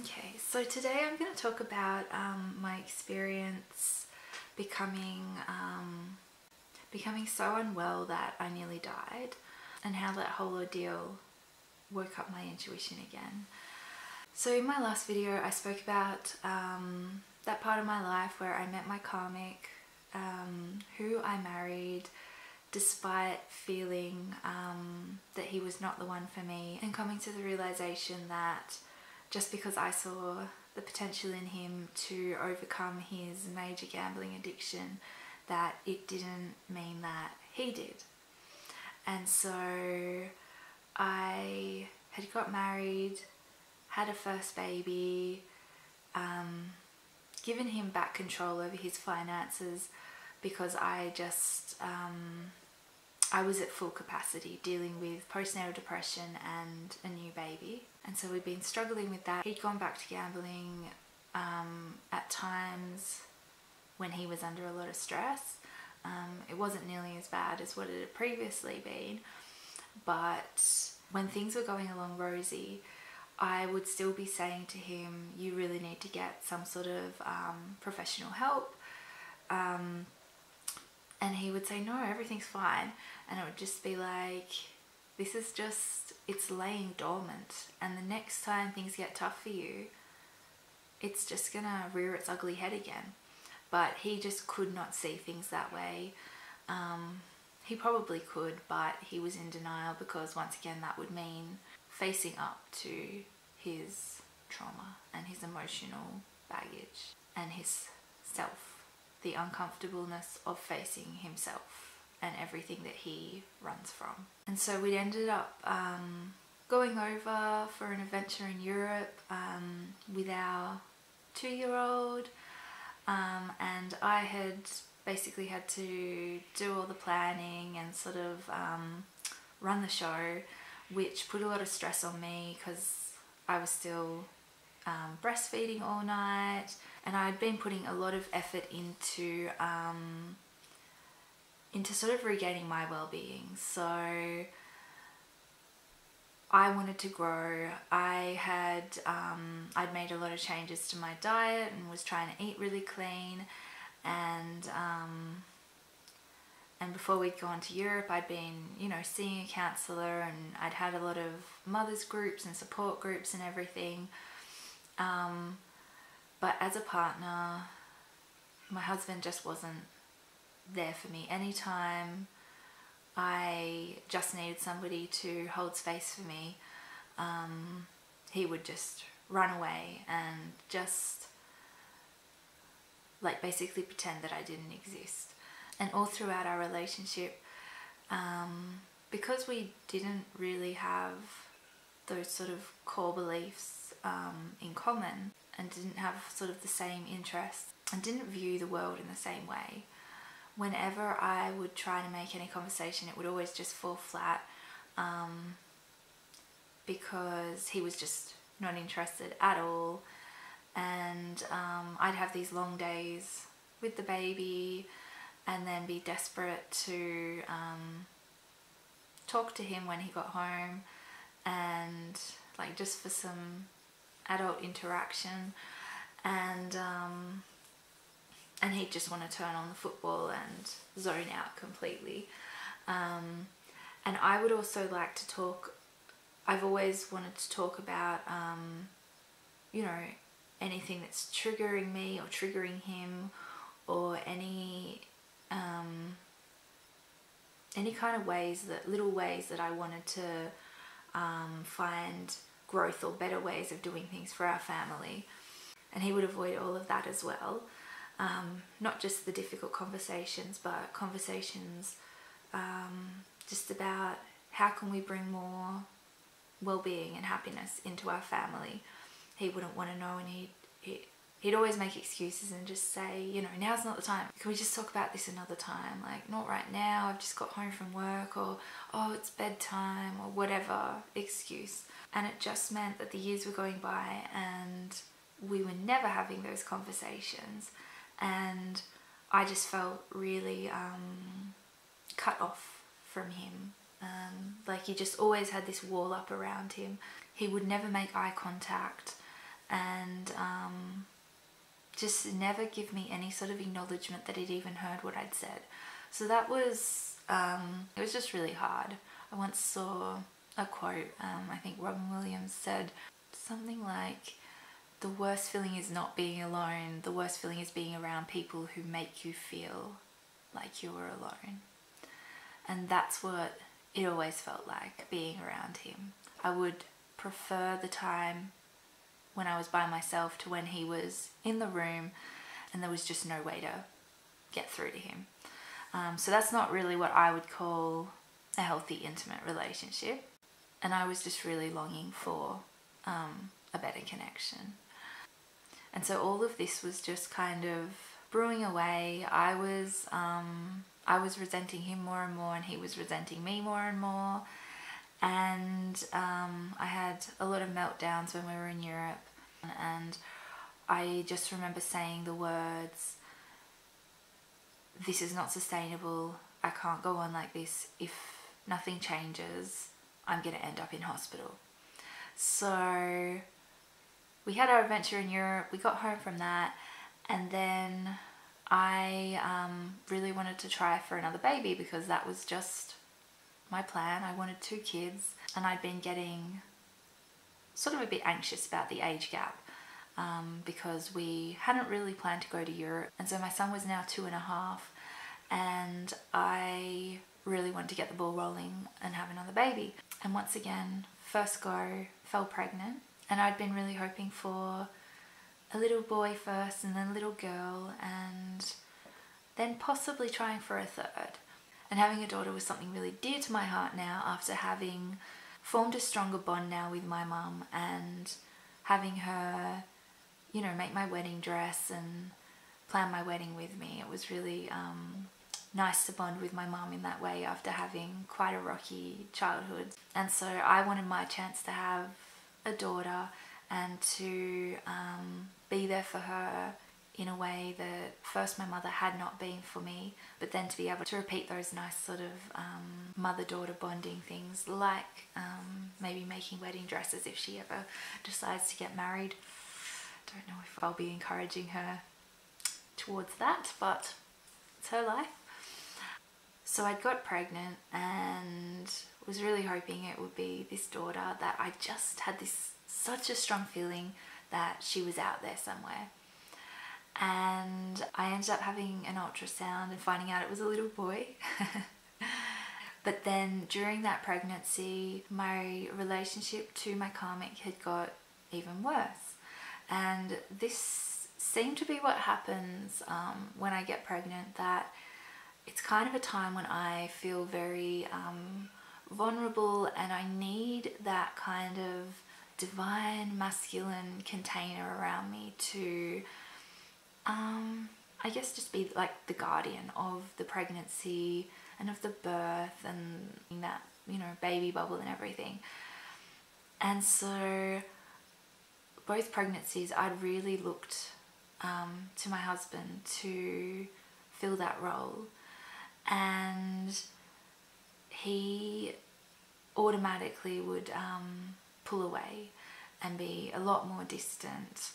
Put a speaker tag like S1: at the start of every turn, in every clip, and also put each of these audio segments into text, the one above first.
S1: Okay, so today I'm going to talk about my experience becoming so unwell that I nearly died, and how that whole ordeal woke up my intuition again. So in my last video I spoke about that part of my life where I met my karmic, who I married despite feeling that he was not the one for me, and coming to the realization that just because I saw the potential in him to overcome his major gambling addiction, that it didn't mean that he did. And so I had got married, had a first baby, given him back control over his finances because I just I was at full capacity dealing with postnatal depression and a new baby. And so we'd been struggling with that. He'd gone back to gambling at times when he was under a lot of stress. It wasn't nearly as bad as what it had previously been, but when things were going along rosy, I would still be saying to him, you really need to get some sort of professional help. And he would say, no, everything's fine. And it would just be like, this is just, it's laying dormant. And the next time things get tough for you, it's just gonna rear its ugly head again. But he just could not see things that way. He probably could, but he was in denial because once again, that would mean facing up to his trauma and his emotional baggage and his self. The uncomfortableness of facing himself and everything that he runs from. And so we ended up going over for an adventure in Europe with our 2-year-old, and I had basically had to do all the planning and sort of run the show, which put a lot of stress on me because I was still breastfeeding all night, and I'd been putting a lot of effort into sort of regaining my well-being. So I wanted to grow. I'd made a lot of changes to my diet and was trying to eat really clean, and before we'd gone to Europe, I'd been, you know, seeing a counsellor, and I'd had a lot of mothers groups and support groups and everything. But as a partner, my husband just wasn't there for me. Anytime I just needed somebody to hold space for me, he would just run away and just like basically pretend that I didn't exist. And all throughout our relationship, because we didn't really have those sort of core beliefs in common, and didn't have sort of the same interests, and didn't view the world in the same way, whenever I would try to make any conversation, it would always just fall flat, because he was just not interested at all. And I'd have these long days with the baby and then be desperate to talk to him when he got home, and like just for some adult interaction, and he'd just want to turn on the football and zone out completely. And I would also like to talk, I've always wanted to talk about, you know, anything that's triggering me or triggering him, or any kind of ways, that little ways that I wanted to find growth or better ways of doing things for our family. And he would avoid all of that as well. Not just the difficult conversations, but conversations just about how can we bring more well-being and happiness into our family. He wouldn't want to know, and he'd always make excuses and just say, you know, now's not the time. Can we just talk about this another time? Like, not right now, I've just got home from work, or, oh, it's bedtime, or whatever excuse. And it just meant that the years were going by and we were never having those conversations. And I just felt really cut off from him. Like he just always had this wall up around him. He would never make eye contact, and and just never give me any sort of acknowledgement that he'd even heard what I'd said. So that was, it was just really hard. I once saw a quote, I think Robin Williams said something like, the worst feeling is not being alone, the worst feeling is being around people who make you feel like you were alone. And that's what it always felt like, being around him. I would prefer the time when I was by myself to when he was in the room and there was just no way to get through to him. So that's not really what I would call a healthy, intimate relationship. And I was just really longing for a better connection. And so all of this was just kind of brewing away. I was resenting him more and more, and he was resenting me more and more. And I had a lot of meltdowns when we were in Europe, and I just remember saying the words, "This is not sustainable. I can't go on like this. If nothing changes, I'm going to end up in hospital." So we had our adventure in Europe, we got home from that, and then I really wanted to try for another baby because that was just my plan. I wanted 2 kids, and I'd been getting sort of a bit anxious about the age gap because we hadn't really planned to go to Europe, and so my son was now 2.5, and I really wanted to get the ball rolling and have another baby. And once again, first go, fell pregnant, and I'd been really hoping for a little boy first and then a little girl, and then possibly trying for a third. And having a daughter was something really dear to my heart now, after having formed a stronger bond now with my mum and having her, you know, make my wedding dress and plan my wedding with me. It was really nice to bond with my mum in that way after having quite a rocky childhood. And so I wanted my chance to have a daughter and to be there for her in a way that first my mother had not been for me, but then to be able to repeat those nice sort of mother-daughter bonding things, like maybe making wedding dresses if she ever decides to get married. Don't know if I'll be encouraging her towards that, but it's her life. So I got pregnant and was really hoping it would be this daughter, that I just had such a strong feeling that she was out there somewhere. And I ended up having an ultrasound and finding out it was a little boy. But then during that pregnancy, my relationship to my karmic had got even worse. And this seemed to be what happens when I get pregnant, that it's kind of a time when I feel very vulnerable, and I need that kind of divine masculine container around me to I guess just be like the guardian of the pregnancy and of the birth and that, you know, baby bubble and everything. And so both pregnancies I'd really looked to my husband to fill that role, and he automatically would pull away and be a lot more distant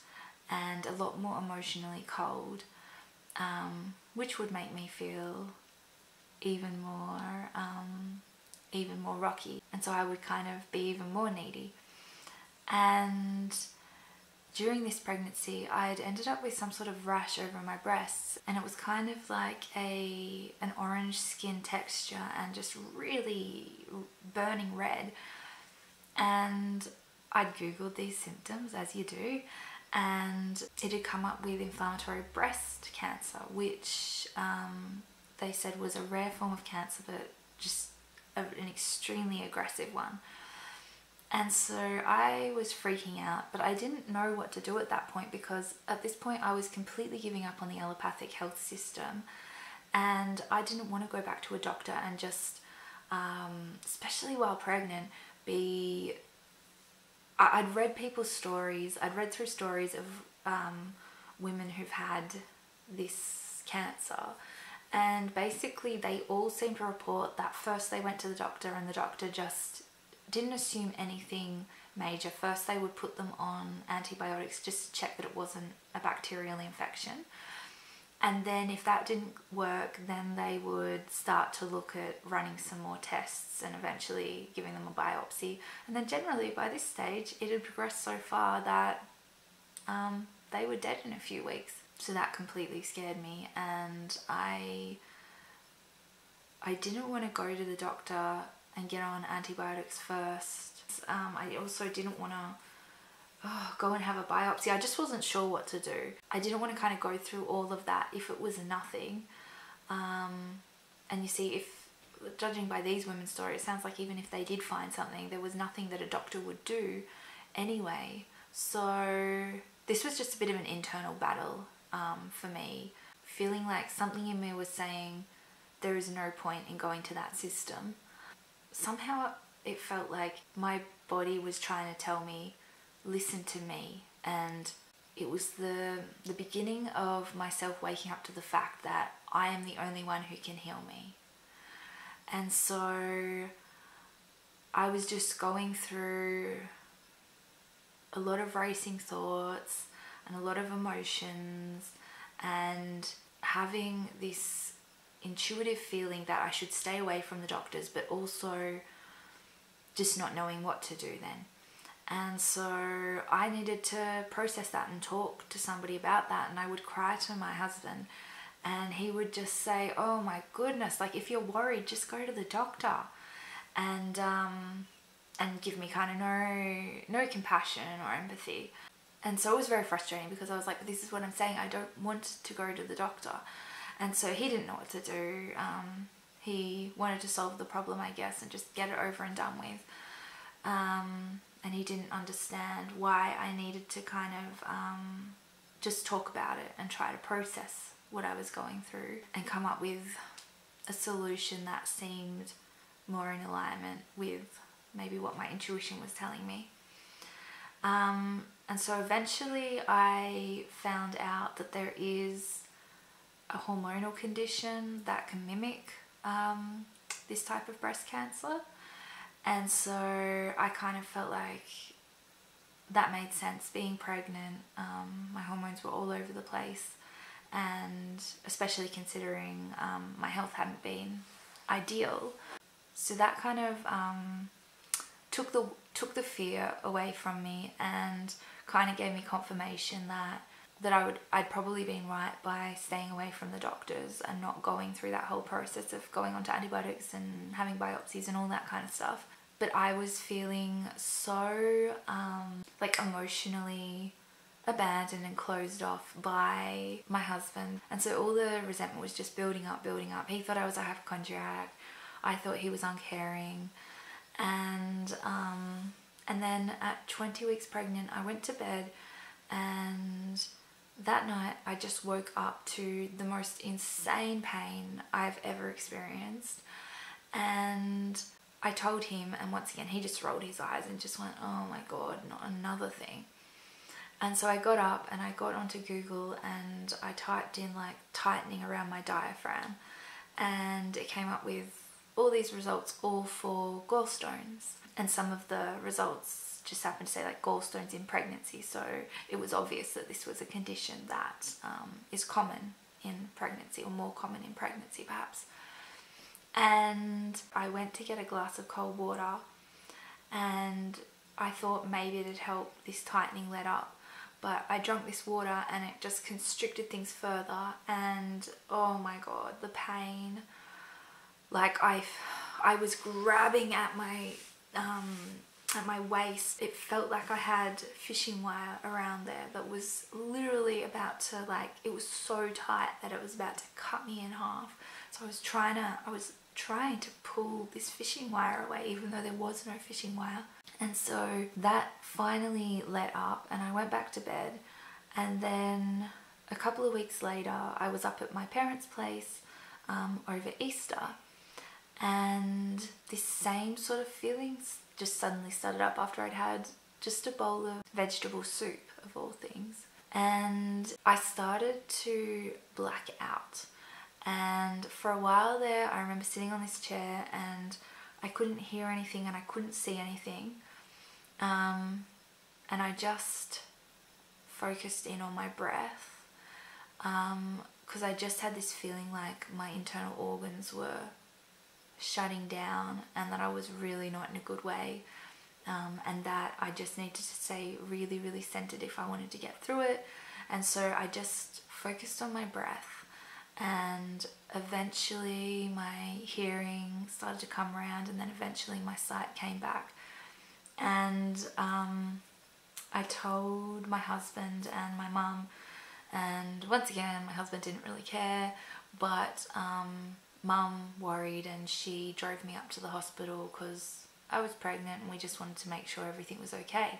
S1: and a lot more emotionally cold, which would make me feel even more rocky. And so I would kind of be even more needy. And during this pregnancy, I'd ended up with some sort of rash over my breasts, and it was kind of like an orange skin texture and just really burning red. And I'd googled these symptoms, as you do, and it had come up with inflammatory breast cancer, which they said was a rare form of cancer, but just an extremely aggressive one. And so I was freaking out, but I didn't know what to do at that point, because at this point I was completely giving up on the allopathic health system, and I didn't want to go back to a doctor and just, especially while pregnant, I'd read people's stories, I'd read through stories of women who've had this cancer, and basically they all seem to report that first they went to the doctor and the doctor just didn't assume anything major. First they would put them on antibiotics just to check that it wasn't a bacterial infection, and then if that didn't work, then they would start to look at running some more tests and eventually giving them a biopsy. And then generally by this stage it had progressed so far that they were dead in a few weeks. So that completely scared me, and I didn't want to go to the doctor and get on antibiotics first. I also didn't want to go and have a biopsy. I just wasn't sure what to do. I didn't want to kind of go through all of that if it was nothing. And you see, if judging by these women's stories, it sounds like even if they did find something, there was nothing that a doctor would do anyway. So this was just a bit of an internal battle for me, feeling like something in me was saying there is no point in going to that system. Somehow it felt like my body was trying to tell me, listen to me, and it was the beginning of myself waking up to the fact that I am the only one who can heal me. And so I was just going through a lot of racing thoughts and a lot of emotions, and having this intuitive feeling that I should stay away from the doctors, but also just not knowing what to do then. And so I needed to process that and talk to somebody about that. And I would cry to my husband, and he would just say, oh my goodness, like, if you're worried, just go to the doctor. And give me kind of no compassion or empathy. And so it was very frustrating, because I was like, this is what I'm saying, I don't want to go to the doctor. And so he didn't know what to do. He wanted to solve the problem, I guess, and just get it over and done with. And he didn't understand why I needed to kind of just talk about it and try to process what I was going through and come up with a solution that seemed more in alignment with maybe what my intuition was telling me. And so eventually I found out that there is a hormonal condition that can mimic this type of breast cancer. And so I kind of felt like that made sense. Being pregnant, my hormones were all over the place, and especially considering my health hadn't been ideal. So that kind of took the fear away from me, and kind of gave me confirmation that I'd probably been right by staying away from the doctors and not going through that whole process of going onto antibiotics and having biopsies and all that kind of stuff. But I was feeling so like emotionally abandoned and closed off by my husband, and so all the resentment was just building up. He thought I was a hypochondriac. I thought he was uncaring. And then at 20 weeks pregnant, I went to bed, and that night I just woke up to the most insane pain I've ever experienced. And I told him, and once again he just rolled his eyes and just went, oh my god, not another thing. And so I got up and I got onto Google and I typed in like tightening around my diaphragm, and it came up with all these results, all for gallstones. And some of the results just happened to say like gallstones in pregnancy, so it was obvious that this was a condition that is common in pregnancy, or more common in pregnancy perhaps. And I went to get a glass of cold water, and I thought maybe it'd help this tightening let up, but I drank this water and it just constricted things further. And oh my god, the pain. Like I was grabbing at my waist. It felt like I had fishing wire around there that was literally about to, like, it was so tight that it was about to cut me in half. So I was trying to pull this fishing wire away, even though there was no fishing wire. And so that finally let up, and I went back to bed. And then a couple of weeks later, I was up at my parents' place over Easter, and this same sort of feelings just suddenly started up after I'd had just a bowl of vegetable soup, of all things. And I started to black out. And for a while there, I remember sitting on this chair and I couldn't hear anything and I couldn't see anything. And I just focused in on my breath, because I just had this feeling like my internal organs were shutting down and that I was really not in a good way, and that I just needed to stay really, really centered if I wanted to get through it. And so I just focused on my breath, and eventually my hearing started to come around, and then eventually my sight came back. And I told my husband and my mum, and once again my husband didn't really care, but mum worried, and she drove me up to the hospital because I was pregnant and we just wanted to make sure everything was okay.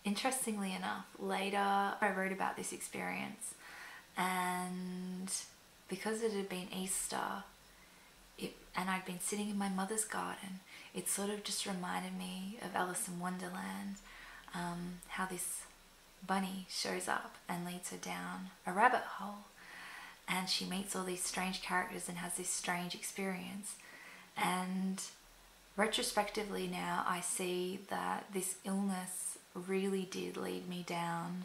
S1: Interestingly enough, later I wrote about this experience, and because it had been Easter and I'd been sitting in my mother's garden, it sort of just reminded me of Alice in Wonderland, how this bunny shows up and leads her down a rabbit hole, and she meets all these strange characters and has this strange experience. And retrospectively now, I see that this illness really did lead me down.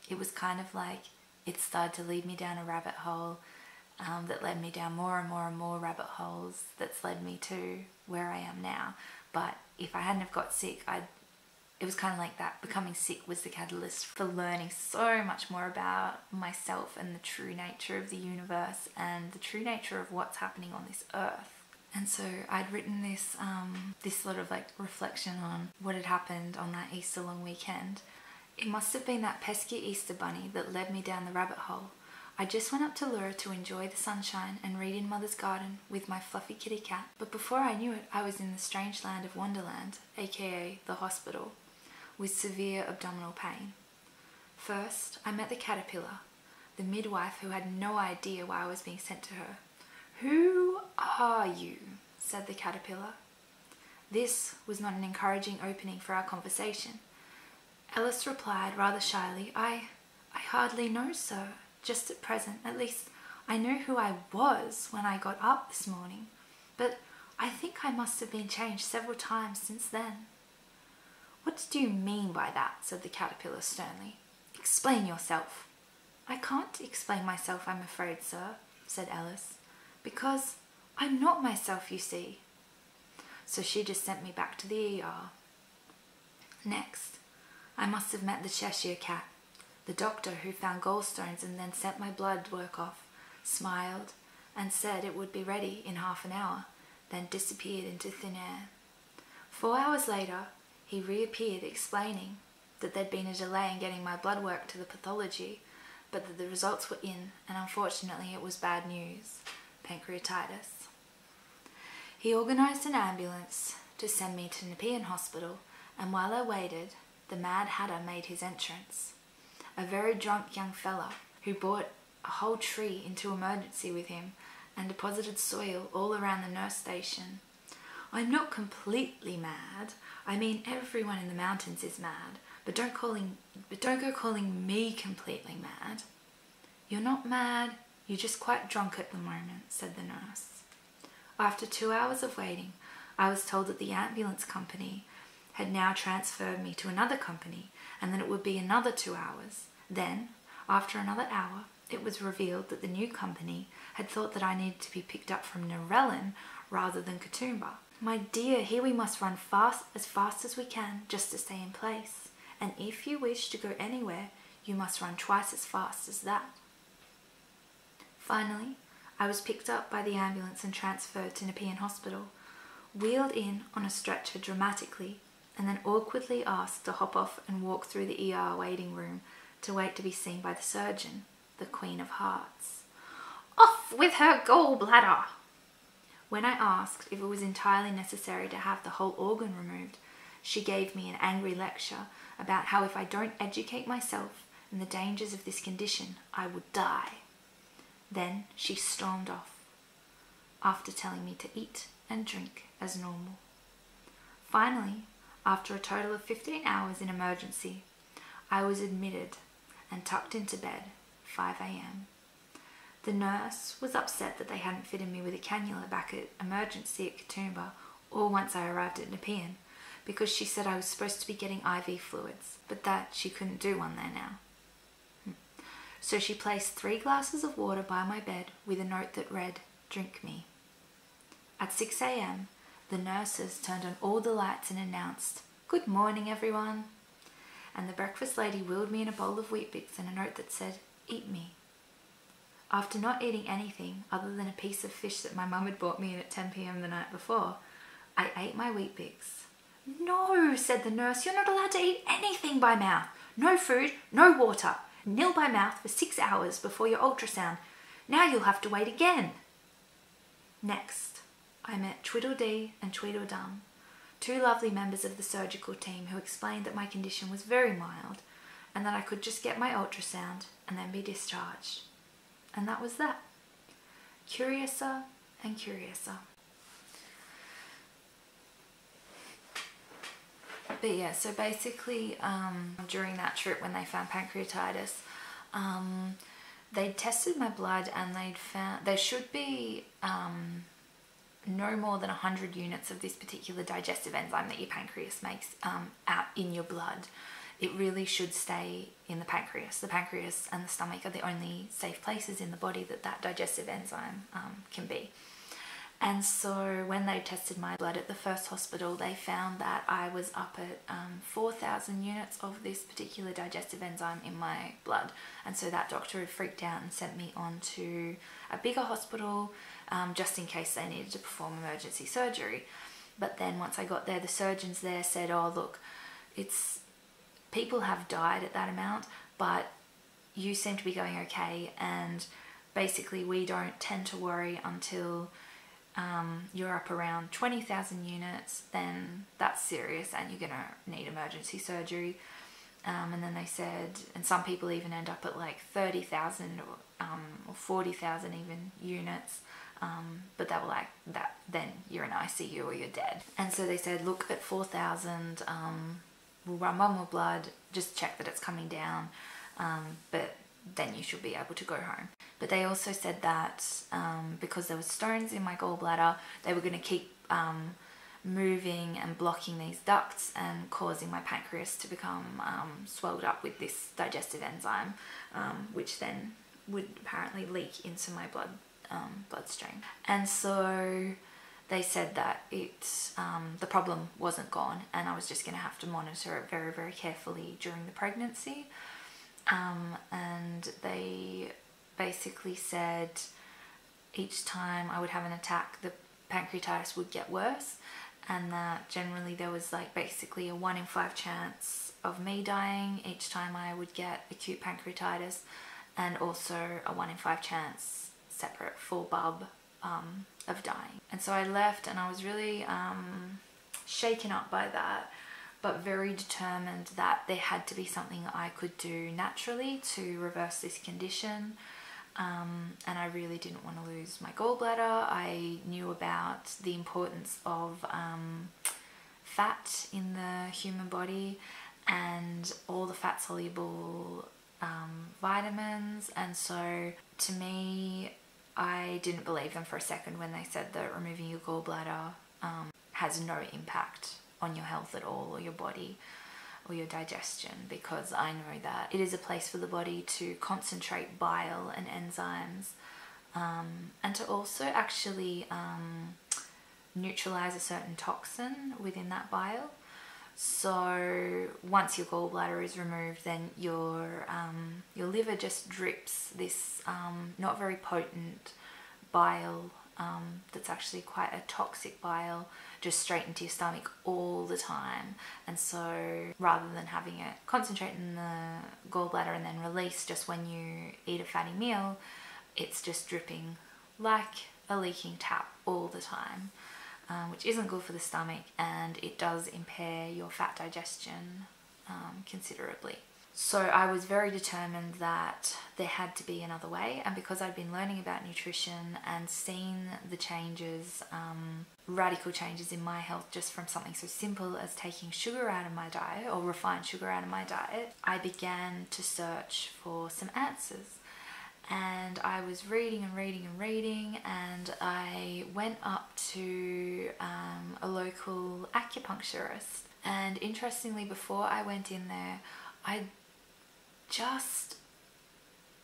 S1: It was kind of like it started to lead me down a rabbit hole, that led me down more and more and more rabbit holes, that's led me to where I am now. But if I hadn't have got sick, it was kind of like that. Becoming sick was the catalyst for learning so much more about myself and the true nature of the universe and the true nature of what's happening on this earth. And so I'd written this sort of like reflection on what had happened on that Easter long weekend. It must have been that pesky Easter bunny that led me down the rabbit hole. I just went up to Lure to enjoy the sunshine and read in Mother's garden with my fluffy kitty cat. But before I knew it, I was in the strange land of Wonderland, aka the hospital, with severe abdominal pain. First, I met the caterpillar, the midwife who had no idea why I was being sent to her. "Who are you?" said the caterpillar. This was not an encouraging opening for our conversation. Alice replied rather shyly, I hardly know, sir. Just at present, at least, I know who I was when I got up this morning, but I think I must have been changed several times since then." "What do you mean by that?" said the caterpillar sternly. "Explain yourself." "I can't explain myself, I'm afraid, sir," said Alice, "because I'm not myself, you see." So she just sent me back to the ER. Next, I must have met the Cheshire cat. The doctor who found gallstones and then sent my blood work off smiled and said it would be ready in half an hour, then disappeared into thin air. 4 hours later, he reappeared explaining that there'd been a delay in getting my blood work to the pathology, but that the results were in, and unfortunately it was bad news: pancreatitis. He organised an ambulance to send me to Nepean Hospital, and while I waited, the Mad Hatter made his entrance. A very drunk young fella who brought a whole tree into emergency with him and deposited soil all around the nurse station. I'm not completely mad. I mean, everyone in the mountains is mad, but don't go calling me completely mad. "You're not mad, you're just quite drunk at the moment," said the nurse. After 2 hours of waiting, I was told that the ambulance company had now transferred me to another company, and that it would be another 2 hours. Then, after another hour, it was revealed that the new company had thought that I needed to be picked up from Narellan rather than Katoomba. "My dear, here we must run as fast as we can just to stay in place, and if you wish to go anywhere, you must run twice as fast as that." Finally, I was picked up by the ambulance and transferred to Nepean Hospital, wheeled in on a stretcher dramatically, and then awkwardly asked to hop off and walk through the ER waiting room to wait to be seen by the surgeon, the Queen of Hearts. "Off with her gallbladder!" When I asked if it was entirely necessary to have the whole organ removed, she gave me an angry lecture about how if I don't educate myself in the dangers of this condition, I would die. Then she stormed off, after telling me to eat and drink as normal. Finally, after a total of 15 hours in emergency, I was admitted and tucked into bed, 5 a.m. The nurse was upset that they hadn't fitted me with a cannula back at emergency at Katoomba, or once I arrived at Nepean, because she said I was supposed to be getting IV fluids, but that she couldn't do one there now. So she placed 3 glasses of water by my bed with a note that read, "Drink me." At 6 a.m, the nurses turned on all the lights and announced, "Good morning, everyone." And the breakfast lady wheeled me in a bowl of Weet-Bix and a note that said, "Eat me." After not eating anything other than a piece of fish that my mum had bought me in at 10 p.m. the night before, I ate my Weet-Bix. "No," said the nurse, "you're not allowed to eat anything by mouth. No food, no water. Nil by mouth for 6 hours before your ultrasound. Now you'll have to wait again." Next, I met Tweedledee and Tweedledum, 2 lovely members of the surgical team who explained that my condition was very mild and that I could just get my ultrasound and then be discharged. And that was that. Curiouser and curiouser. But yeah, so basically during that trip when they found pancreatitis, they'd tested my blood and they'd found there should be no more than 100 units of this particular digestive enzyme that your pancreas makes out in your blood. It really should stay in the pancreas. The pancreas and the stomach are the only safe places in the body that that digestive enzyme can be. And so when they tested my blood at the first hospital, they found that I was up at 4,000 units of this particular digestive enzyme in my blood. And so that doctor had freaked out and sent me on to a bigger hospital just in case they needed to perform emergency surgery. But then once I got there, the surgeons there said, "Oh, look, people have died at that amount, but you seem to be going okay, and basically we don't tend to worry until you're up around 20,000 units, then that's serious and you're gonna need emergency surgery." And then they said, and some people even end up at like 30,000 or 40,000 even units, but they were like, that then you're in ICU or you're dead. And so they said, "Look, at 4,000, we'll run one more blood, just check that it's coming down, but then you should be able to go home." But they also said that because there were stones in my gallbladder, they were going to keep moving and blocking these ducts and causing my pancreas to become swelled up with this digestive enzyme, which then would apparently leak into my bloodstream. And so they said that the problem wasn't gone and I was just going to have to monitor it very, very carefully during the pregnancy. And they basically said each time I would have an attack, the pancreatitis would get worse, and that generally there was like basically a 1 in 5 chance of me dying each time I would get acute pancreatitis, and also a 1 in 5 chance separate full bulb of dying. And so I left and I was really shaken up by that, but very determined that there had to be something I could do naturally to reverse this condition. And I really didn't want to lose my gallbladder. I knew about the importance of fat in the human body and all the fat soluble vitamins, and so to me, I didn't believe them for a second when they said that removing your gallbladder has no impact on your health at all, or your body or your digestion, because I know that it is a place for the body to concentrate bile and enzymes, and to also actually neutralize a certain toxin within that bile. So once your gallbladder is removed, then your liver just drips this not very potent bile that's actually quite a toxic bile just straight into your stomach all the time. And so rather than having it concentrate in the gallbladder and then release just when you eat a fatty meal, it's just dripping like a leaking tap all the time, which isn't good for the stomach, and it does impair your fat digestion considerably. So I was very determined that there had to be another way, and because I'd been learning about nutrition and seen the changes, radical changes in my health just from something so simple as taking sugar out of my diet, or refined sugar out of my diet, I began to search for some answers. And I was reading and reading and reading, and I went up to a local acupuncturist. And interestingly, before I went in there, I just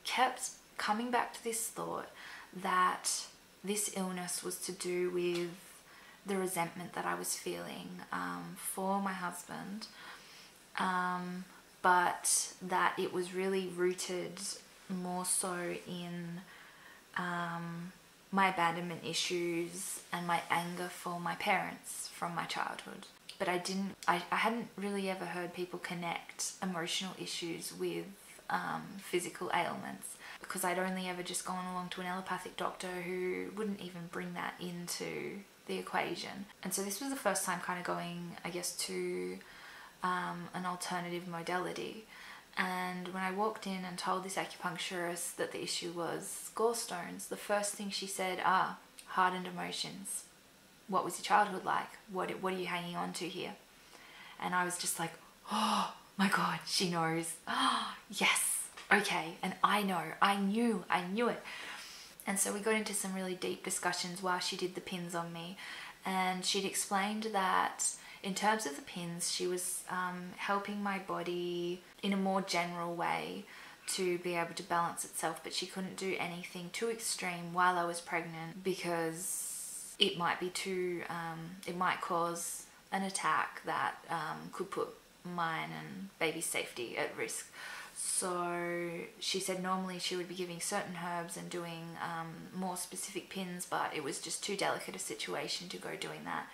S1: kept coming back to this thought that this illness was to do with the resentment that I was feeling for my husband, but that it was really rooted more so in my abandonment issues and my anger for my parents from my childhood. But I hadn't really ever heard people connect emotional issues with physical ailments, because I'd only ever just gone along to an allopathic doctor who wouldn't even bring that into the equation. And so this was the first time kind of going, I guess, to an alternative modality. And when I walked in and told this acupuncturist that the issue was gallstones, the first thing she said, hardened emotions. What was your childhood like? What are you hanging on to here? And I was just like, oh my God, she knows. Oh, yes, okay. And I know, I knew it. And so we got into some really deep discussions while she did the pins on me. And she'd explained that in terms of the pins, she was helping my body in a more general way to be able to balance itself, but she couldn't do anything too extreme while I was pregnant, because it might be too, it might cause an attack that could put mine and baby's safety at risk. So she said normally she would be giving certain herbs and doing more specific pins, but it was just too delicate a situation to go doing that.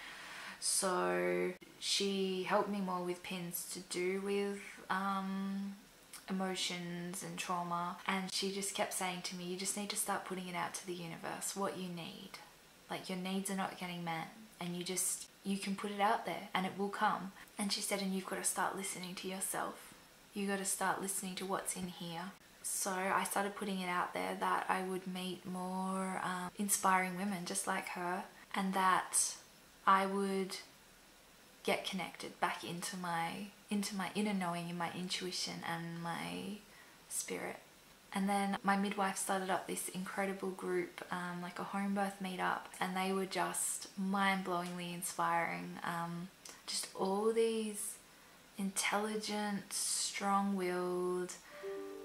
S1: So she helped me more with pins to do with emotions and trauma. And she just kept saying to me, you just need to start putting it out to the universe, what you need. Like, your needs are not getting met, and you can put it out there and it will come. And she said, and you've got to start listening to yourself. You got to start listening to what's in here. So I started putting it out there that I would meet more inspiring women just like her, and that I would get connected back into my inner knowing and my intuition and my spirit. And then my midwife started up this incredible group, like a home birth meetup, and they were just mind-blowingly inspiring. Just all these intelligent, strong-willed,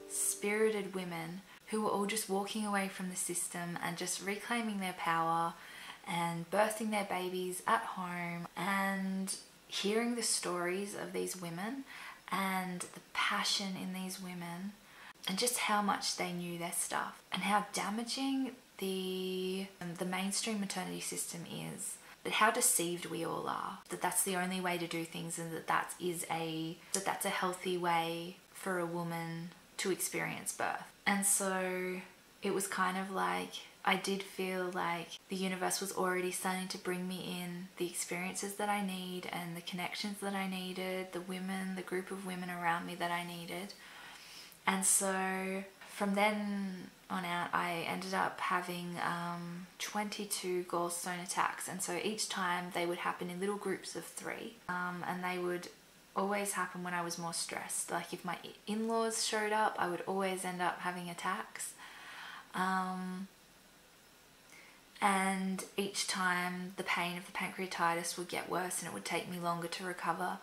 S1: spirited women who were all just walking away from the system and just reclaiming their power and birthing their babies at home. And hearing the stories of these women and the passion in these women, and just how much they knew their stuff, and how damaging the mainstream maternity system is, that how deceived we all are, that that's the only way to do things, and that's a healthy way for a woman to experience birth. And so it was kind of like, I did feel like the universe was already starting to bring me in the experiences that I need and the connections that I needed, the women, the group of women around me that I needed. And so from then on out, I ended up having 22 gallstone attacks. And so each time they would happen in little groups of 3. And they would always happen when I was more stressed. Like if my in-laws showed up, I would always end up having attacks. And each time the pain of the pancreatitis would get worse and it would take me longer to recover.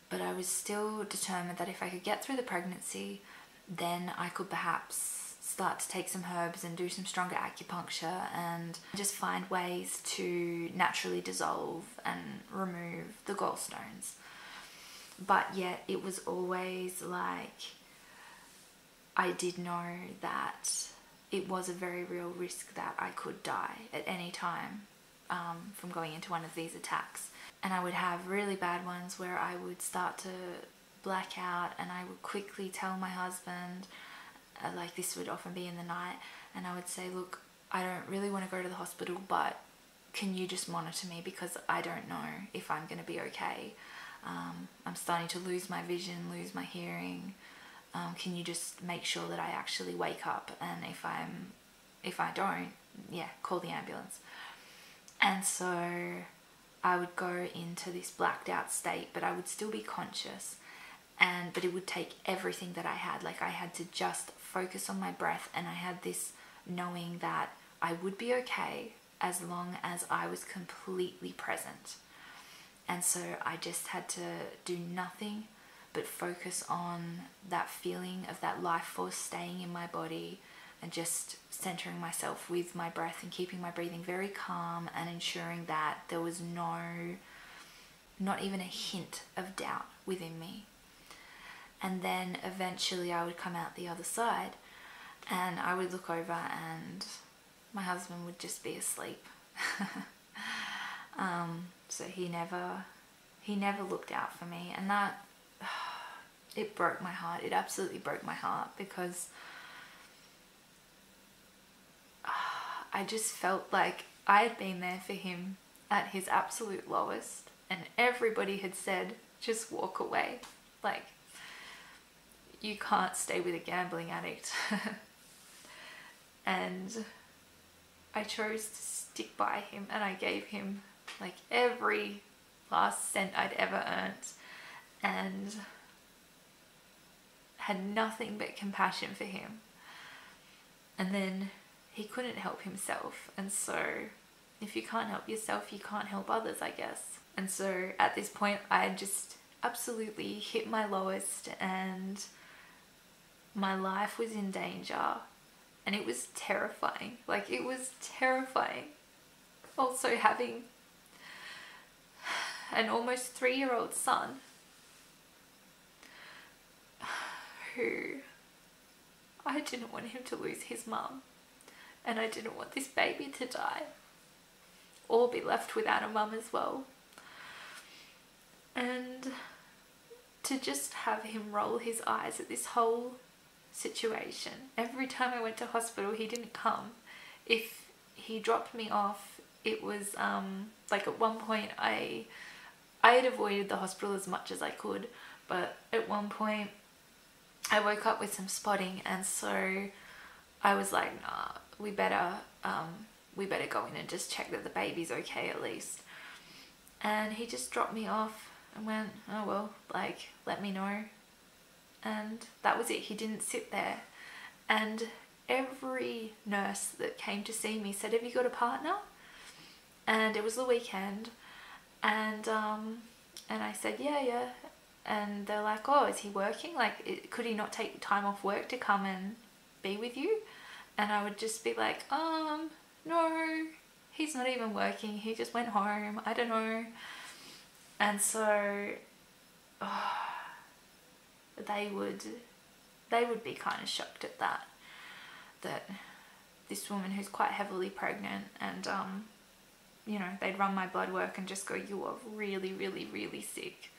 S1: But I was still determined that if I could get through the pregnancy, then I could perhaps start to take some herbs and do some stronger acupuncture and just find ways to naturally dissolve and remove the gallstones. But yet it was always like, I did know that it was a very real risk that I could die at any time from going into one of these attacks. And I would have really bad ones where I would start to black out, and I would quickly tell my husband, like this would often be in the night, and I would say, look, I don't really want to go to the hospital, but can you just monitor me, because I don't know if I'm going to be okay. I'm starting to lose my vision, lose my hearing. Can you just make sure that I actually wake up, and if I don't, yeah, call the ambulance. And so I would go into this blacked out state, but I would still be conscious. but it would take everything that I had. Like, I had to just focus on my breath, and I had this knowing that I would be okay as long as I was completely present. And so I just had to do nothing but focus on that feeling of that life force staying in my body, and just centering myself with my breath and keeping my breathing very calm, and ensuring that there was not even a hint of doubt within me. And then eventually I would come out the other side, and I would look over and my husband would just be asleep. So he never looked out for me, and that, it broke my heart. It absolutely broke my heart, because I just felt like I had been there for him at his absolute lowest, and everybody had said, just walk away. Like, you can't stay with a gambling addict. And I chose to stick by him, and I gave him like every last cent I'd ever earned, and had nothing but compassion for him. And then he couldn't help himself, and so if you can't help yourself, you can't help others, I guess. And so at this point I just absolutely hit my lowest, and my life was in danger, and it was terrifying. Like, it was terrifying. Also having an almost 3-year-old son who, I didn't want him to lose his mum, and I didn't want this baby to die or be left without a mum as well. And to just have him roll his eyes at this whole situation. Every time I went to hospital, he didn't come. If he dropped me off, it was like, at one point I had avoided the hospital as much as I could, but at one point I woke up with some spotting, and so I was like, nah, we better go in and just check that the baby's okay at least. And he just dropped me off and went, oh well, like, let me know. And that was it. He didn't sit there. And every nurse that came to see me said, have you got a partner? And it was the weekend, and I said, yeah. And they're like, oh, is he working? Like, could he not take time off work to come and be with you? And I would just be like, no, he's not even working. He just went home. I don't know. And so they would be kind of shocked at that this woman who's quite heavily pregnant, and you know, they'd run my blood work and just go, you are really, really, really sick.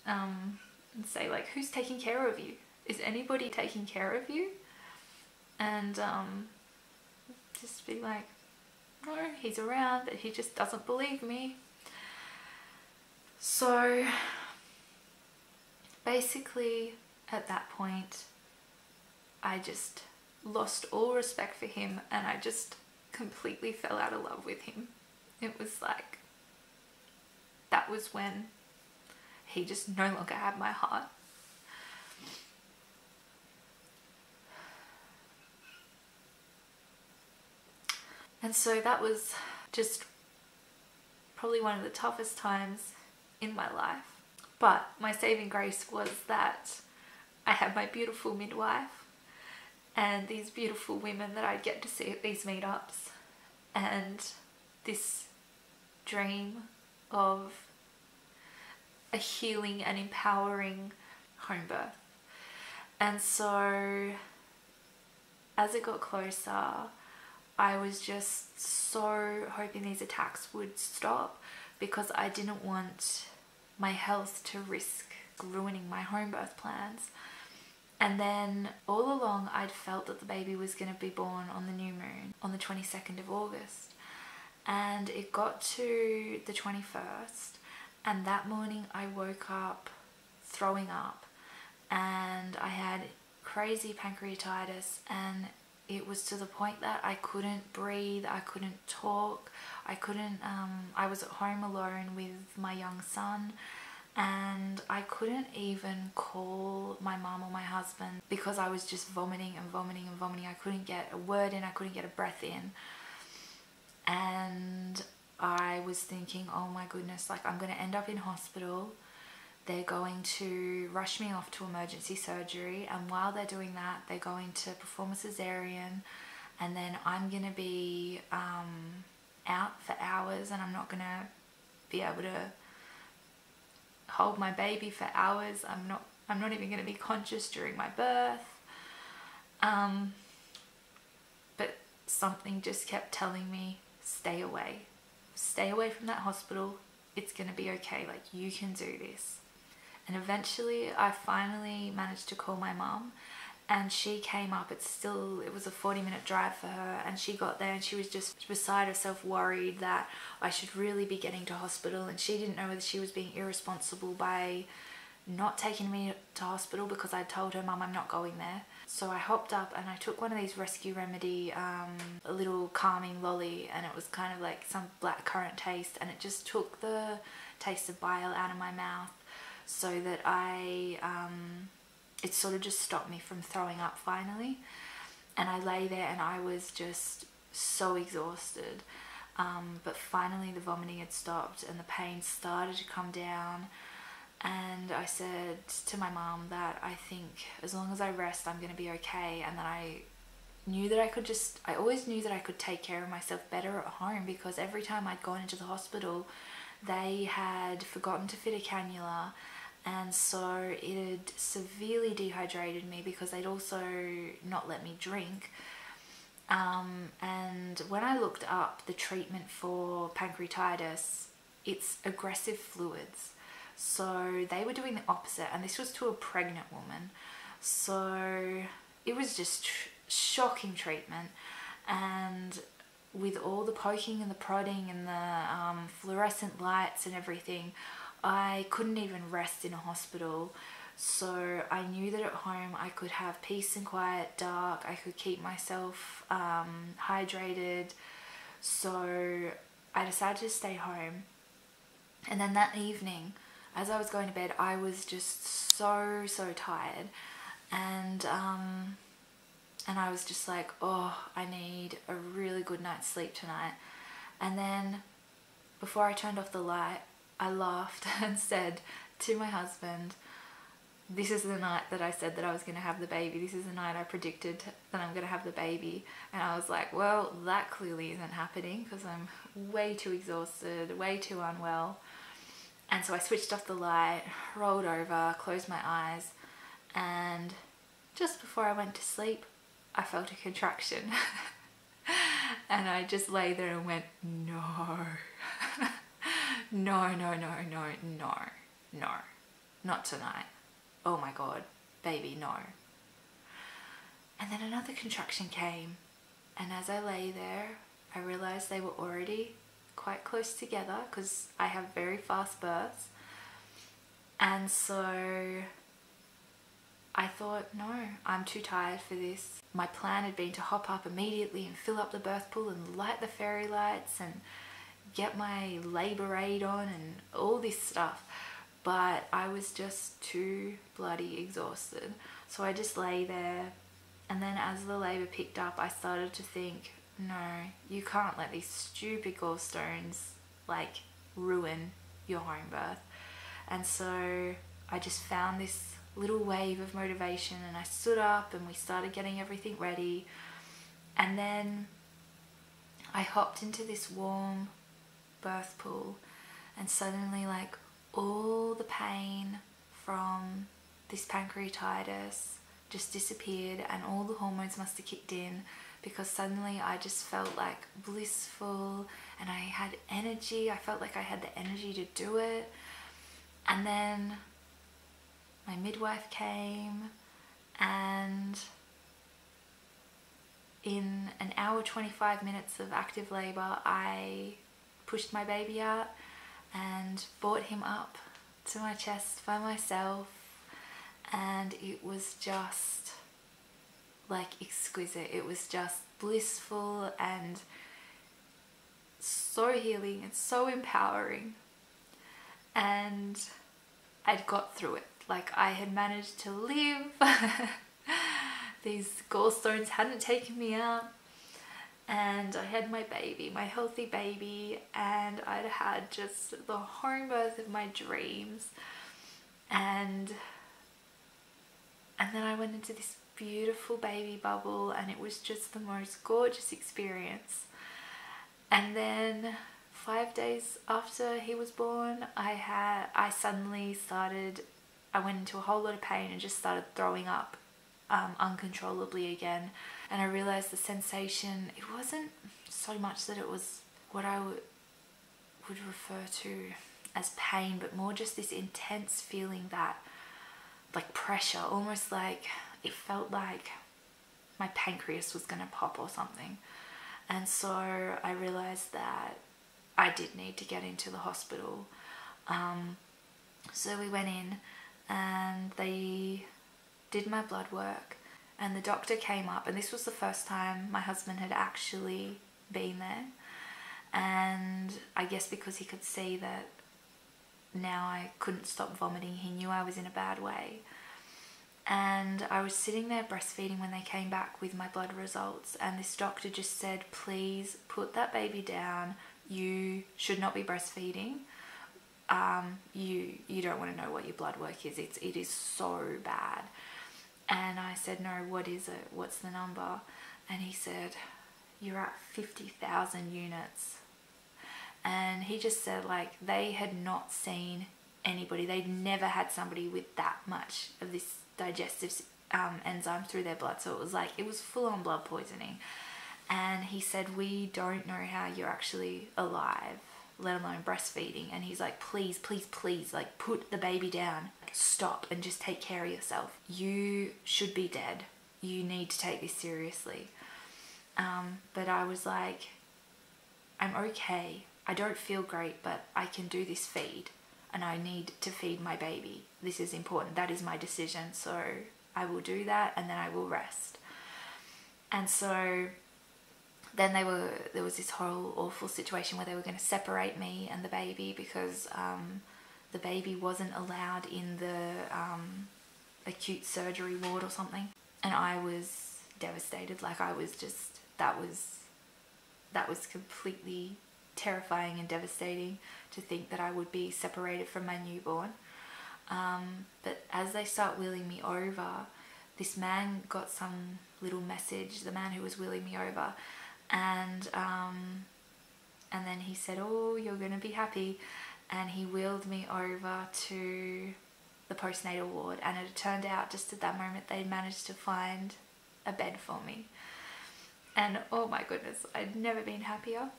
S1: And say, like, who's taking care of you? Is anybody taking care of you? And just be like, no, he's around, but he just doesn't believe me. So basically at that point I just lost all respect for him, and I just completely fell out of love with him. It was like, that was when he just no longer had my heart. And so that was just probably one of the toughest times in my life. But my saving grace was that I had my beautiful midwife and these beautiful women that I'd get to see at these meetups, and this dream of a healing and empowering home birth. And so as it got closer, I was just so hoping these attacks would stop, because I didn't want my health to risk ruining my home birth plans. And then all along I'd felt that the baby was going to be born on the new moon on the 22nd of August. And it got to the 21st, and that morning I woke up throwing up, and I had crazy pancreatitis, and it was to the point that I couldn't breathe, I couldn't talk, I was at home alone with my young son, and I couldn't even call my mum or my husband because I was just vomiting and vomiting and vomiting. I couldn't get a word in, I couldn't get a breath in. And I was thinking, oh my goodness, like I'm going to end up in hospital. They're going to rush me off to emergency surgery, and while they're doing that, they're going to perform a cesarean, and then I'm going to be out for hours, and I'm not going to be able to hold my baby for hours. I'm not even going to be conscious during my birth. But something just kept telling me, stay away from that hospital. It's going to be okay. Like, you can do this. And eventually I finally managed to call my mum, and she came up. It was a 40-minute drive for her, and she got there and she was just beside herself, worried that I should really be getting to hospital, and she didn't know whether she was being irresponsible by not taking me to hospital because I told her, Mum, I'm not going there. So I hopped up and I took one of these Rescue Remedy, a little calming lolly, and it was kind of like some blackcurrant taste, and it just took the taste of bile out of my mouth, so that it sort of just stopped me from throwing up finally. And I lay there and I was just so exhausted. But finally the vomiting had stopped and the pain started to come down. And I said to my mum that I think as long as I rest, I'm going to be okay. And that I knew that I always knew that I could take care of myself better at home, because every time I'd gone into the hospital, they had forgotten to fit a cannula. And so it had severely dehydrated me because they'd also not let me drink. And when I looked up the treatment for pancreatitis, it's aggressive fluids. So they were doing the opposite, and this was to a pregnant woman. So it was just shocking treatment. And with all the poking and the prodding and the fluorescent lights and everything, I couldn't even rest in a hospital. So I knew that at home I could have peace and quiet, dark, I could keep myself hydrated. So I decided to stay home. And then that evening, as I was going to bed, I was just so tired, and I was just like, oh, I need a really good night's sleep tonight. And then before I turned off the light, I laughed and said to my husband, this is the night that I said that I was going to have the baby. This is the night I predicted that I'm going to have the baby. And I was like, well, that clearly isn't happening because I'm way too exhausted, way too unwell. And so I switched off the light, rolled over, closed my eyes, and just before I went to sleep, I felt a contraction. And I just lay there and went, no. No, not tonight. Oh my God, baby, no. And then another contraction came, and as I lay there, I realized they were already quite close together because I have very fast births. And so I thought, no, I'm too tired for this. My plan had been to hop up immediately and fill up the birth pool and light the fairy lights and get my labor aid on and all this stuff, but I was just too bloody exhausted. So I just lay there, and then as the labor picked up, I started to think, no, you can't let these stupid gallstones like ruin your home birth. And so I just found this little wave of motivation, and I stood up and we started getting everything ready. And then I hopped into this warm birth pool, and suddenly, like, all the pain from this pancreatitis just disappeared, and all the hormones must have kicked in, because suddenly I just felt like blissful and I had energy. I felt like I had the energy to do it. And then my midwife came, and in an hour 25 minutes of active labor, I pushed my baby out and brought him up to my chest by myself, and it was just like exquisite. It was just blissful and so healing and so empowering. And I'd got through it. Like, I had managed to live. These gallstones hadn't taken me out. And I had my baby, my healthy baby, and I'd had just the home birth of my dreams. And then I went into this beautiful baby bubble, and it was just the most gorgeous experience. And then 5 days after he was born, I went into a whole lot of pain and just started throwing up uncontrollably again. And I realized the sensation, it wasn't so much that it was what I would refer to as pain, but more just this intense feeling that, like, pressure, almost like it felt like my pancreas was going to pop or something. And so I realized that I did need to get into the hospital. So we went in and they did my blood work, and the doctor came up, and this was the first time my husband had actually been there. And I guess because he could see that now I couldn't stop vomiting, he knew I was in a bad way. And I was sitting there breastfeeding when they came back with my blood results, and this doctor just said, please put that baby down, you should not be breastfeeding. You don't want to know what your blood work is, it is so bad. And I said, no, what is it? What's the number? And he said, you're at 50,000 units. And he just said, like, they had not seen anybody. They'd never had somebody with that much of this digestive enzyme through their blood. So it was like, it was full on blood poisoning. And he said, we don't know how you're actually alive, let alone breastfeeding. And he's like, please, please, please, like, put the baby down, stop and just take care of yourself. You should be dead. You need to take this seriously. But I was like, I'm okay. I don't feel great, but I can do this feed, and I need to feed my baby. This is important. That is my decision. So I will do that, and then I will rest. And so then there was this whole awful situation where they were going to separate me and the baby, because the baby wasn't allowed in the acute surgery ward or something. And I was devastated. Like, I was just, that was completely terrifying and devastating to think that I would be separated from my newborn. But as they start wheeling me over, this man got some little message, the man who was wheeling me over, and then he said, oh, you're gonna be happy. And he wheeled me over to the postnatal ward, and it turned out just at that moment they'd managed to find a bed for me. And oh my goodness, I'd never been happier.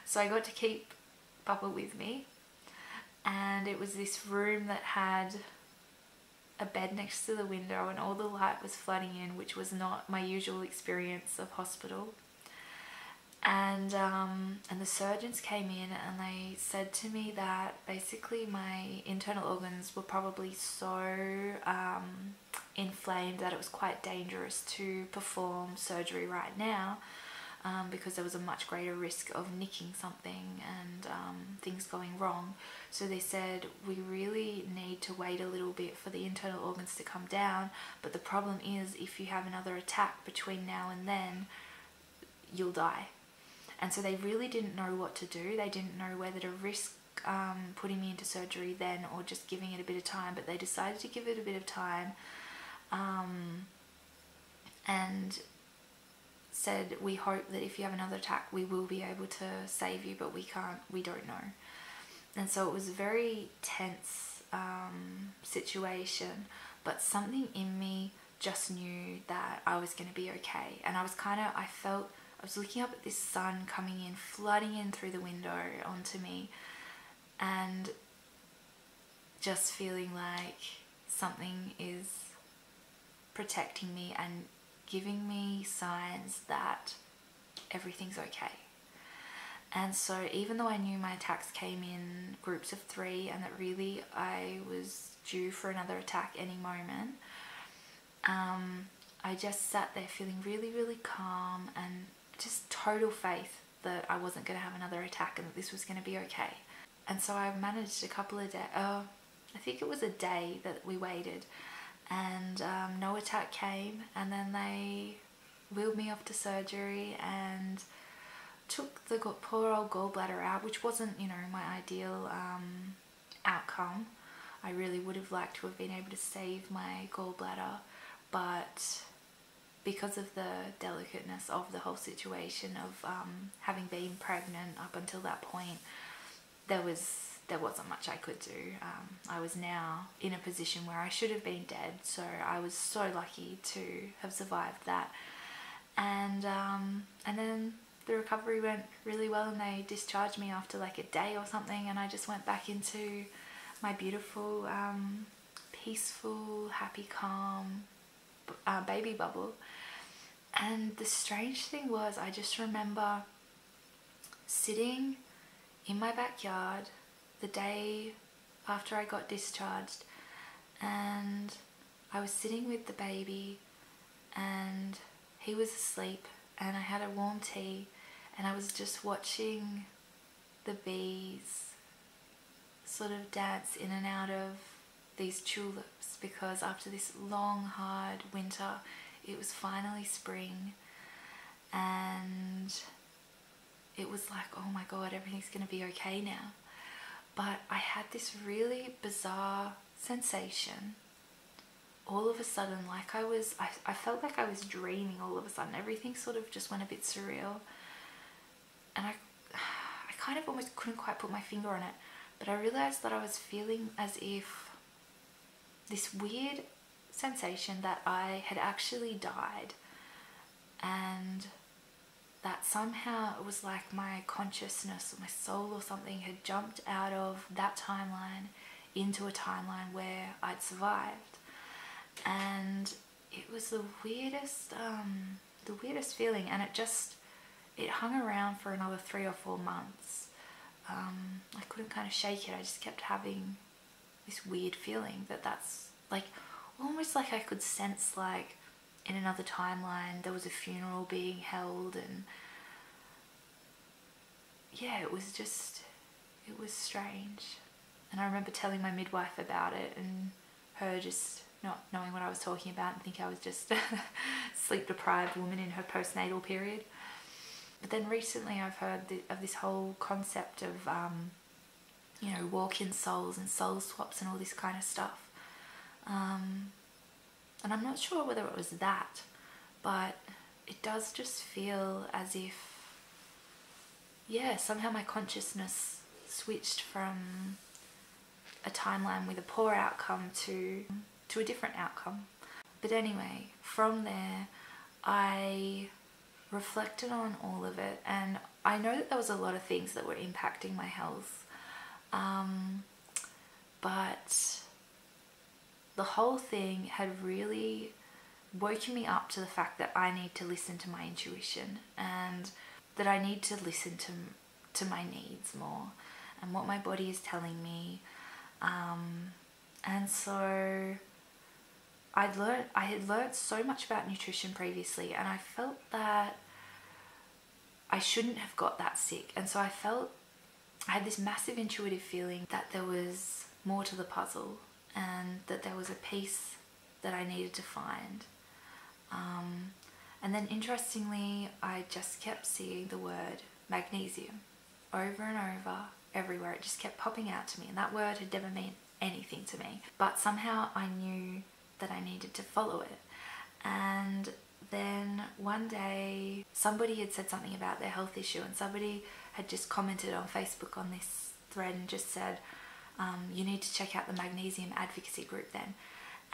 S1: So I got to keep Papa with me, and it was this room that had a bed next to the window, and all the light was flooding in, which was not my usual experience of hospital. And the surgeons came in, and they said to me that basically my internal organs were probably so inflamed that it was quite dangerous to perform surgery right now, because there was a much greater risk of nicking something and things going wrong. So they said, we really need to wait a little bit for the internal organs to come down, but the problem is if you have another attack between now and then, you'll die. And so they really didn't know what to do. They didn't know whether to risk putting me into surgery then or just giving it a bit of time, but they decided to give it a bit of time, and said, we hope that if you have another attack we will be able to save you, but we don't know. And so it was a very tense situation, but something in me just knew that I was going to be okay. And I was looking up at this sun coming in, flooding in through the window onto me, and just feeling like something is protecting me and giving me signs that everything's okay. And so even though I knew my attacks came in groups of 3 and that really I was due for another attack any moment, I just sat there feeling really, really calm and just total faith that I wasn't going to have another attack and that this was going to be okay. And so I managed a couple of days, I think it was a day that we waited, and no attack came, and then they wheeled me off to surgery and took the poor old gallbladder out, which wasn't, you know, my ideal outcome. I really would have liked to have been able to save my gallbladder, but because of the delicateness of the whole situation of having been pregnant up until that point, there wasn't much I could do. I was now in a position where I should have been dead, so I was so lucky to have survived that. And then the recovery went really well, and they discharged me after like a day or something, and I just went back into my beautiful, peaceful, happy, calm baby bubble. And the strange thing was, I just remember sitting in my backyard the day after I got discharged, and I was sitting with the baby and he was asleep, and I had a warm tea, and I was just watching the bees sort of dance in and out of these tulips, because after this long hard winter it was finally spring, and it was like, oh my god, everything's gonna be okay now. But I had this really bizarre sensation all of a sudden, like I felt like I was dreaming all of a sudden. Everything sort of just went a bit surreal, and I kind of almost couldn't quite put my finger on it, but I realized that I was feeling as if this weird sensation that I had actually died, and that somehow it was like my consciousness or my soul or something had jumped out of that timeline into a timeline where I'd survived. And it was the weirdest feeling, and it hung around for another 3 or 4 months. I couldn't kind of shake it. I just kept having this weird feeling that's like almost like I could sense, like in another timeline there was a funeral being held, and yeah, it was strange. And I remember telling my midwife about it, and her just not knowing what I was talking about and think I was just a sleep deprived woman in her postnatal period. But then recently I've heard of this whole concept of you know, walk-in souls and soul swaps and all this kind of stuff. And I'm not sure whether it was that, but it does just feel as if, yeah, somehow my consciousness switched from a timeline with a poor outcome to a different outcome. But anyway, from there I reflected on all of it, and I know that there was a lot of things that were impacting my health, but the whole thing had really woken me up to the fact that I need to listen to my intuition, and that I need to listen to my needs more and what my body is telling me. And so I had learned so much about nutrition previously, and I felt that I shouldn't have got that sick. And so I had this massive intuitive feeling that there was more to the puzzle, and that there was a piece that I needed to find. And then interestingly, I just kept seeing the word magnesium over and over everywhere. It just kept popping out to me, and that word had never meant anything to me, but somehow I knew that I needed to follow it. And then one day somebody had said something about their health issue, and somebody had just commented on Facebook on this thread and just said, you need to check out the magnesium advocacy group then.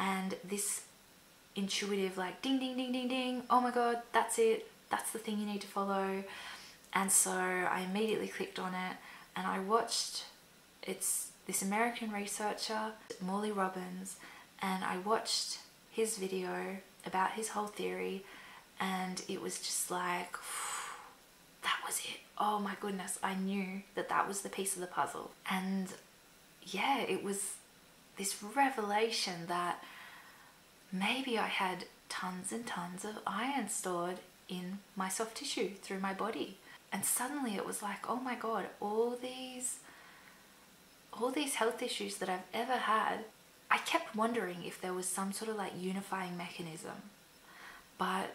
S1: And this intuitive, like, ding ding ding ding ding, oh my god, that's it, that's the thing you need to follow. And so I immediately clicked on it, and I watched, it's this American researcher, Morley Robbins, and I watched his video about his whole theory, and it was just like, that was it. Oh my goodness, I knew that that was the piece of the puzzle. And yeah, it was this revelation that maybe I had tons and tons of iron stored in my soft tissue through my body. And suddenly it was like, oh my god, all these all these health issues that I've ever had, I kept wondering if there was some sort of like unifying mechanism, but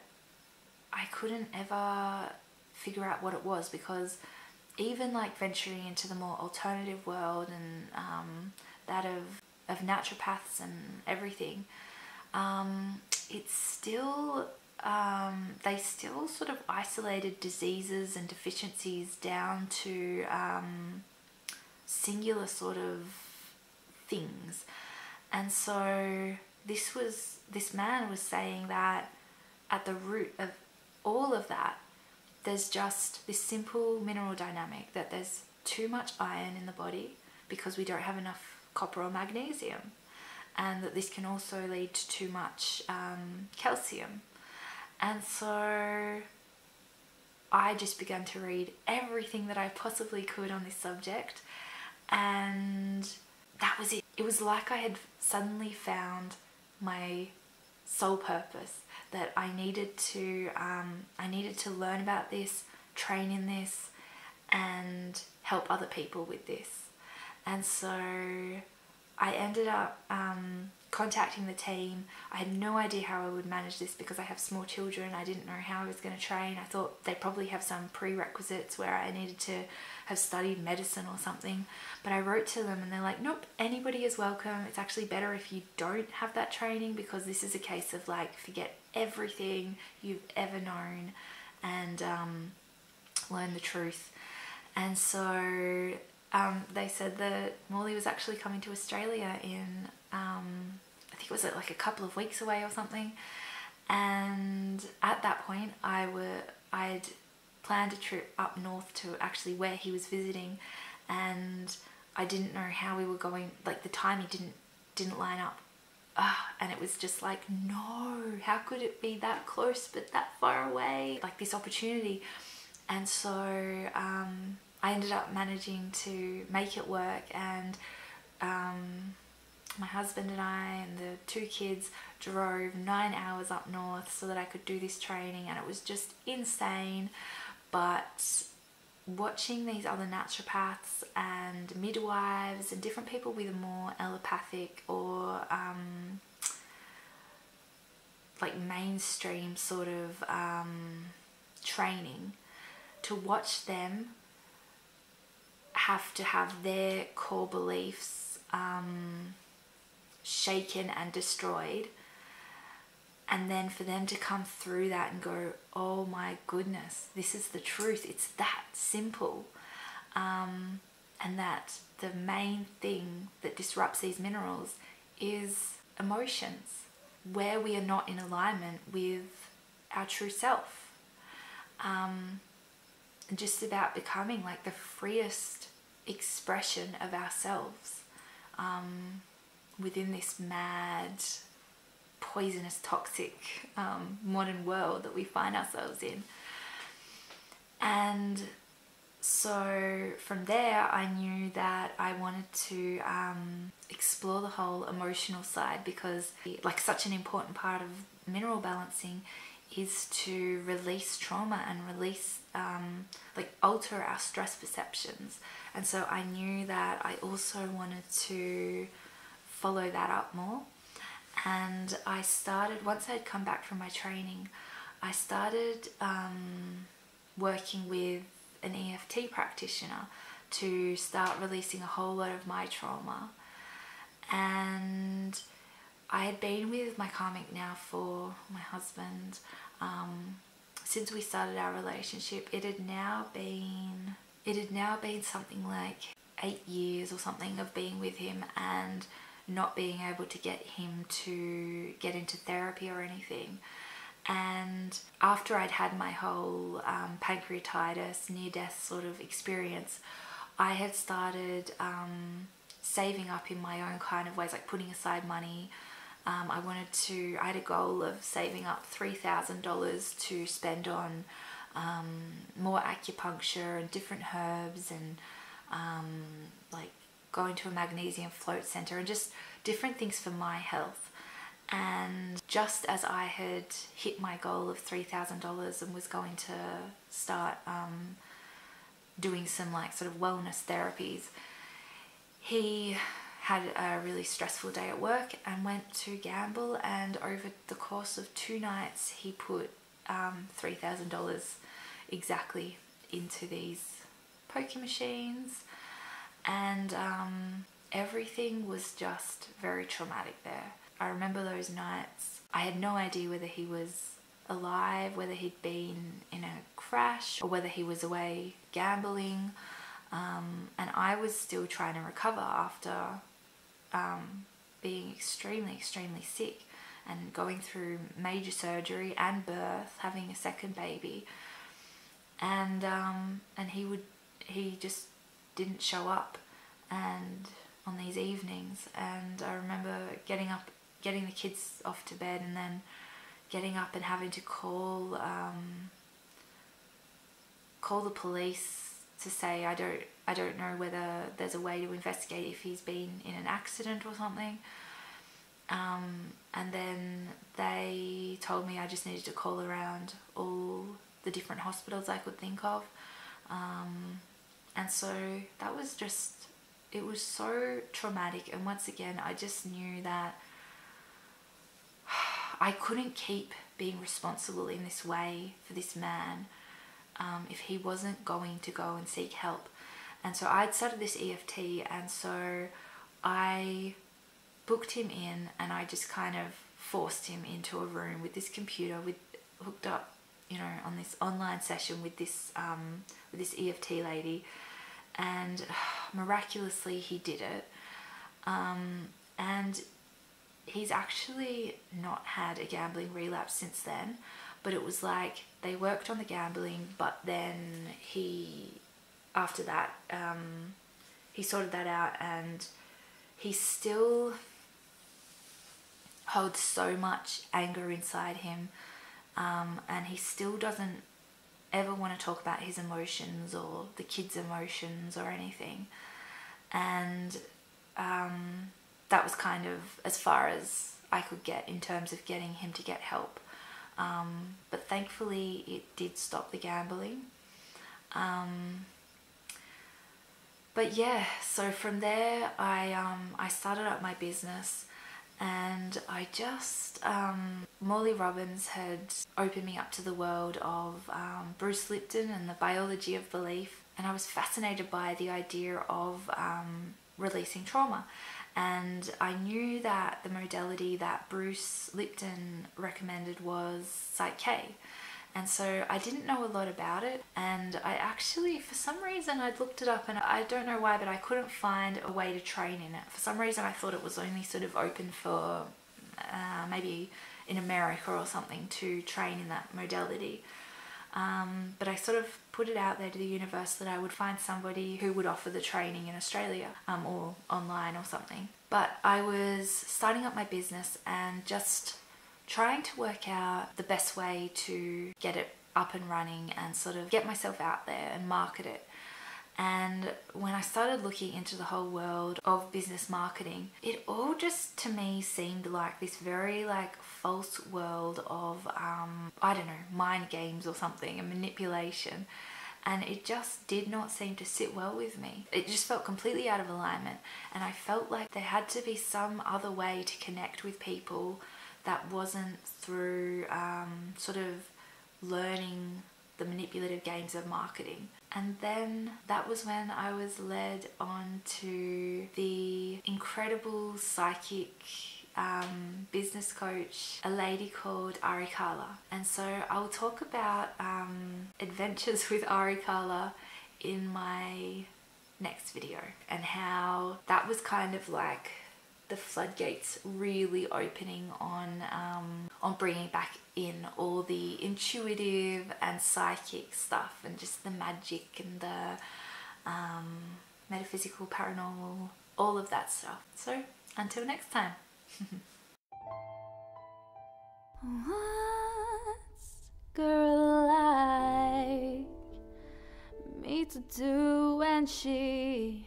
S1: I couldn't ever figure out what it was, because even like venturing into the more alternative world and that of naturopaths and everything, it's still they still sort of isolated diseases and deficiencies down to singular sort of things. And so this man was saying that at the root of all of that, there's just this simple mineral dynamic, that there's too much iron in the body because we don't have enough copper or magnesium, and that this can also lead to too much calcium. And so I just began to read everything that I possibly could on this subject, and that was it. It was like I had suddenly found my soul purpose, that I needed to learn about this, train in this, and help other people with this. And so I ended up contacting the team. I had no idea how I would manage this because I have small children. I didn't know how I was going to train. I thought they probably have some prerequisites where I needed to have studied medicine or something. But I wrote to them and they're like, nope, anybody is welcome. It's actually better if you don't have that training, because this is a case of like, forget everything you've ever known and learn the truth. And so they said that Morley was actually coming to Australia in, I think it was like a couple of weeks away or something. And at that point I'd planned a trip up north to actually where he was visiting, and I didn't know how we were going, like the timing didn't line up. And it was just like, no, how could it be that close but that far away, like this opportunity. And so I ended up managing to make it work, and my husband and I and the 2 kids drove 9 hours up north so that I could do this training, and it was just insane. But watching these other naturopaths and midwives and different people with a more allopathic or like mainstream sort of training, to watch them have to have their core beliefs shaken and destroyed, and then for them to come through that and go, oh my goodness, this is the truth, it's that simple, and that the main thing that disrupts these minerals is emotions, where we are not in alignment with our true self, and just about becoming like the freest expression of ourselves within this mad, poisonous, toxic modern world that we find ourselves in. And so from there I knew that I wanted to explore the whole emotional side, because like such an important part of mineral balancing is to release trauma and release like alter our stress perceptions. And so I knew that I also wanted to follow that up more. And I started, once I'd come back from my training, I started working with an EFT practitioner to start releasing a whole lot of my trauma. And I had been with my karmic now for my husband since we started our relationship. It had now been something like 8 years or something of being with him and not being able to get him to get into therapy or anything. And after I'd had my whole pancreatitis, near-death sort of experience, I had started saving up in my own kind of ways, like putting aside money. I had a goal of saving up $3,000 to spend on more acupuncture and different herbs, and like going to a magnesium float center and just different things for my health. And just as I had hit my goal of $3,000 and was going to start doing some like sort of wellness therapies, he had a really stressful day at work and went to gamble, and over the course of 2 nights he put $3,000 exactly into these poker machines, and everything was just very traumatic there. I remember those nights. I had no idea whether he was alive, whether he'd been in a crash, or whether he was away gambling, and I was still trying to recover after being extremely sick and going through major surgery and birth, having a second baby, and he just didn't show up and on these evenings. And I remember getting the kids off to bed, and then getting up and having to call the police to say I don't know whether there's a way to investigate if he's been in an accident or something. And then they told me I just needed to call around all the different hospitals I could think of. And so that was just, it was so traumatic. And once again, I just knew that I couldn't keep being responsible in this way for this man if he wasn't going to go and seek help. And so I'd started this EFT, and so I booked him in, and I just kind of forced him into a room with this computer, hooked up, you know, on this online session with this EFT lady, and miraculously he did it. And he's actually not had a gambling relapse since then, but it was like they worked on the gambling, but then after that, he sorted that out, and he still holds so much anger inside him, and he still doesn't ever want to talk about his emotions or the kids' emotions or anything. And that was kind of as far as I could get in terms of getting him to get help. But thankfully it did stop the gambling. But yeah, so from there I started up my business, and I just, Morley Robbins had opened me up to the world of Bruce Lipton and the biology of belief, and I was fascinated by the idea of releasing trauma. And I knew that the modality that Bruce Lipton recommended was Psych K. And so I didn't know a lot about it, and I actually, for some reason, I'd looked it up, and I don't know why, but I couldn't find a way to train in it. For some reason I thought it was only sort of open for maybe in America or something to train in that modality. But I sort of put it out there to the universe that I would find somebody who would offer the training in Australia, or online or something. But I was starting up my business and just trying to work out the best way to get it up and running and sort of get myself out there and market it. And when I started looking into the whole world of business marketing, it all just to me seemed like this very false world of I don't know, mind games or something, and manipulation. And it just did not seem to sit well with me. It just felt completely out of alignment, and I felt like there had to be some other way to connect with people that wasn't through sort of learning the manipulative games of marketing. And then that was when I was led on to the incredible psychic business coach, a lady called Ari Carla. And so I'll talk about adventures with Ari Carla in my next video, and how that was kind of like the floodgates really opening on bringing back in all the intuitive and psychic stuff, and just the magic and the metaphysical, paranormal, all of that stuff. So until next time.
S2: What's girl like me to do when she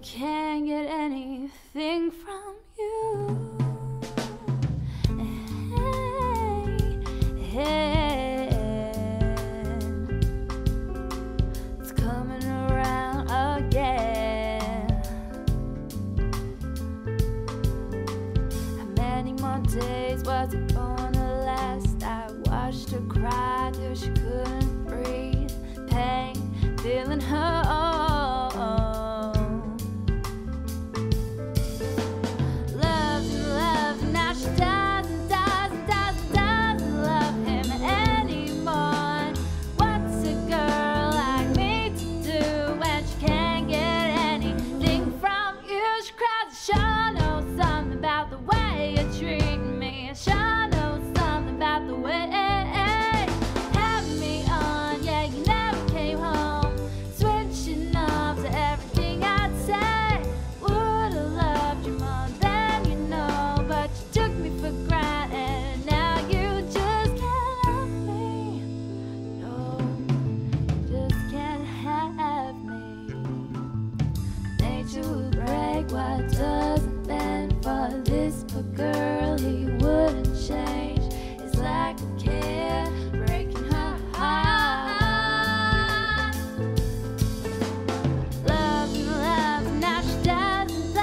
S2: can't get anything from you? Hey, it's coming around again. was it gonna last? I watched her cry till she couldn't breathe. Pain filling her all. Loved and now she doesn't love him anymore. What's a girl like me to do when she can't get anything from you? She cries, sure knows something about the way you treat me. Sure knows something about the way have me on. Yeah, you never came home, switching up to everything I'd say. Would've loved you more than you know, but you took me for granted. Now you just can't have me. No, you just can't have me. Nature will break what doesn't bend. For this poor girl, he wouldn't change. His lack of care breaking her heart. Love, now she doesn't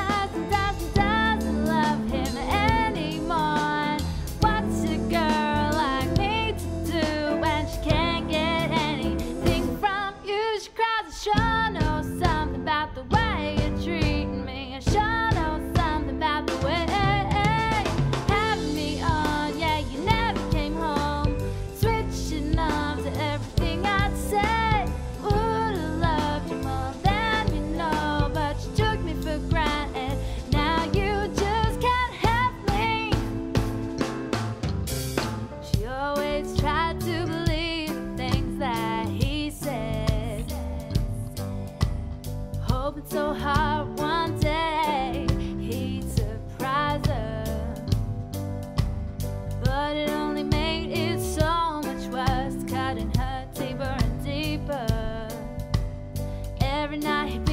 S2: love him anymore. What's a girl like me to do when she can't get anything from you? She cries, I sure know something about the way you treat me. I sure know something about the way have me on. Yeah, you never came home, switching up to everything I'd say. Would've loved you more than you know, but you took me for granted. Now you just can't have me. She always tried to believe the things that he said, hoping so hard one day he'd surprise her. But it only made it so much worse, cutting her deeper and deeper. Every night he'd be